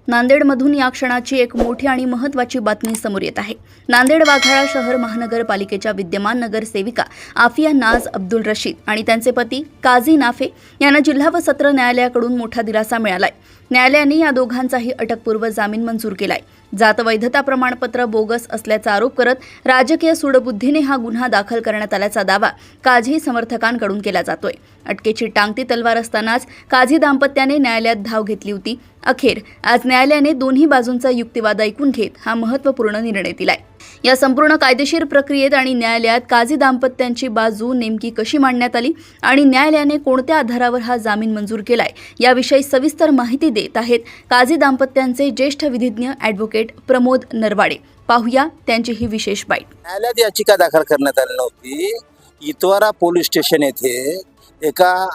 नांदेडमधून या क्षणाची एक मोठी आणि महत्त्वाची बातमी समोर येत आहे। नांदेड वाघाळा शहर महानगरपालिकेच्या विद्यमान नगरसेविका आफिया नाज अब्दुल रशीद आणि त्यांचे पती काझी नाफे यांना जिल्हा व सत्र न्यायालयाकडून मोठा दिलासा मिळालाय। न्यायालयाने या दोघांचाही अटकपूर्व जामीन मंजूर केलाय। जात वैधता प्रमाणपत्र बोगस असल्याचा आरोप करत राजकीय सूडबुद्धीने हा गुन्हा दाखल करण्यात आल्याचा दावा काझी समर्थकांकडून केला जातोय। अटकेची टांगती तलवार असतानाच काझी दाम्पत्याने न्यायालयात धाव घेतली होती। अखेर आज न्यायालयाने दोन्ही बाजूंचा युक्तिवाद ऐकून घेत हा महत्त्वपूर्ण निर्णय दिलाय। या संपूर्ण कायदेशीर प्रक्रियेत आणि न्यायालयात काझी दाम्पत्यांची बाजू नेमकी कशी मांडण्यात आली आणि न्यायालयाने कोणत्या आधारावर हा जामीन मंजूर केलाय याविषयी सविस्तर माहिती देत आहेत काझी दाम्पत्यांचे ज्येष्ठ विधिज्ञ ॲडव्होकेट प्रमोद नरवाडे। पाहूया त्यांची ही विशेष बाईट। न्यायालयात याचिका दाखल करण्यात आली नव्हती। इतवारा पोलीस स्टेशन येथे एका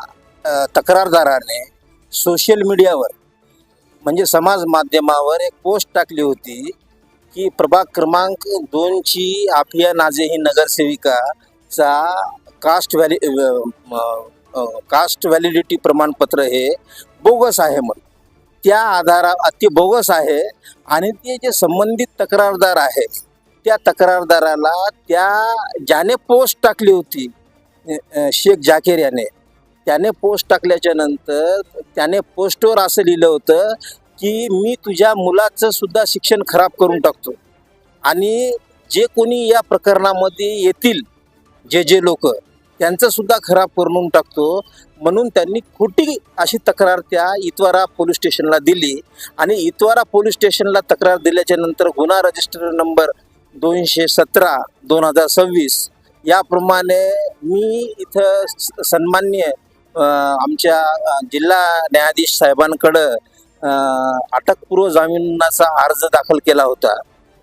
तक्रारदाराने सोशल मीडियावर म्हणजे समाज माध्यमावर एक पोस्ट टाकली होती की प्रभाग क्रमांक 2 ची आफिया नाझे ही नगरसेविकाचा कास्ट व्हॅलिडिटी प्रमाणपत्र हे बोगस आहे म्हणून। त्या आधारावर ते बोगस आहे आणि ते जे संबंधित तक्रारदार आहे त्या तक्रारदाराला ज्याने पोस्ट टाकली होती शेख जाकीर त्याने पोस्ट टाकल्याच्या नंतर त्याने पोस्टवर असं लिहिलं होतं की मी तुझ्या मुलाचं सुद्धा शिक्षण खराब करून टाकतो आणि जे कोणी या प्रकरणामध्ये येतील जे लोक त्यांचं सुद्धा खराब करून टाकतो म्हणून त्यांनी खोटी अशी तक्रार त्या इतवारा पोलीस स्टेशनला दिली आणि इतवारा पोलीस स्टेशनला तक्रार दिल्याच्या नंतर गुन्हा रजिस्टर नंबर 217/2026 याप्रमाणे मी इथं सन्माननीय आमच्या जिल्हा न्यायाधीश साहेबांकडं अटकपूर्व जामिनाचा अर्ज दाखल केला होता।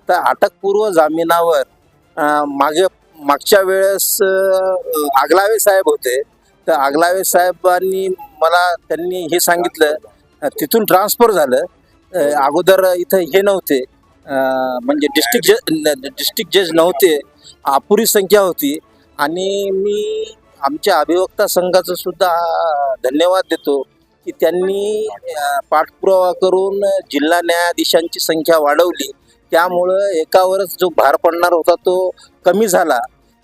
तर अटकपूर्व जामिनावर मागच्या वेळेस आगलावे साहेब होते। तर आगलावे साहेबांनी त्यांनी हे सांगितलं, तिथून ट्रान्सफर झालं। अगोदर इथं हे नव्हते म्हणजे डिस्ट्रिक्ट जज नव्हते, अपुरी संख्या होती आणि मी आमच्या अभिवक्ता संघाचं सुद्धा धन्यवाद देतो की त्यांनी पाठपुरावा करून जिल्हा न्यायाधीशांची संख्या वाढवली। त्यामुळं एकावरच जो भार पडणार होता तो कमी झाला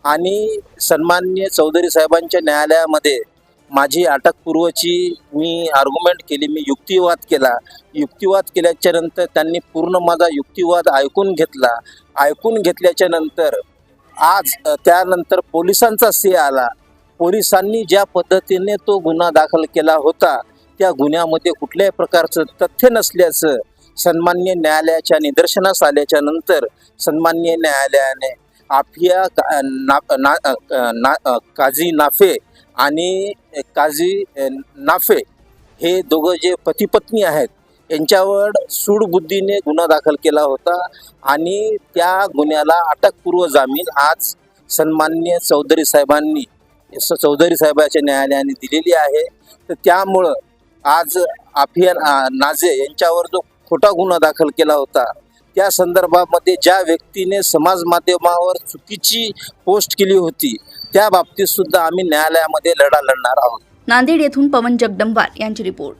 आणि सन्माननीय चौधरी साहेबांच्या न्यायालयामध्ये माझी अटकपूर्वची मी आर्ग्युमेंट केली, मी युक्तिवाद केला। युक्तिवाद केल्याच्या नंतर त्यांनी पूर्ण माझा युक्तिवाद ऐकून घेतला। ऐकून घेतल्याच्या नंतर आज त्यानंतर पोलिसांचा स्टे आला। पोलिसांनी ज्या पद्धतीने तो गुन्हा दाखल केला होता त्या गुन्ह्यामध्ये कुठल्याही प्रकारचं तथ्य नसल्याचं सन्माननीय न्यायालयाच्या निदर्शनास आल्याच्या नंतर सन्माननीय न्यायालयाने आफिया काझी नाफे आणि काझी नाफे हे दोघं जे पती पत्नी आहेत यांच्यावर सूडबुद्धीने गुन्हा दाखल केला होता आणि त्या गुन्ह्याला अटकपूर्व जामीन आज सन्माननीय चौधरी साहेबाच्या न्यायालयाने दिलेली आहे। तर त्यामुळं आज आफिया नाझे यांच्यावर जो खोटा गुन्हा दाखल केला होता त्या संदर्भामध्ये ज्या व्यक्तीने समाज माध्यमावर चुकीची पोस्ट केली होती त्या बाबतीत सुद्धा आम्ही न्यायालयामध्ये लढा लढणार आहोत। नांदेड येथून पवन जगदंबार यांची रिपोर्ट।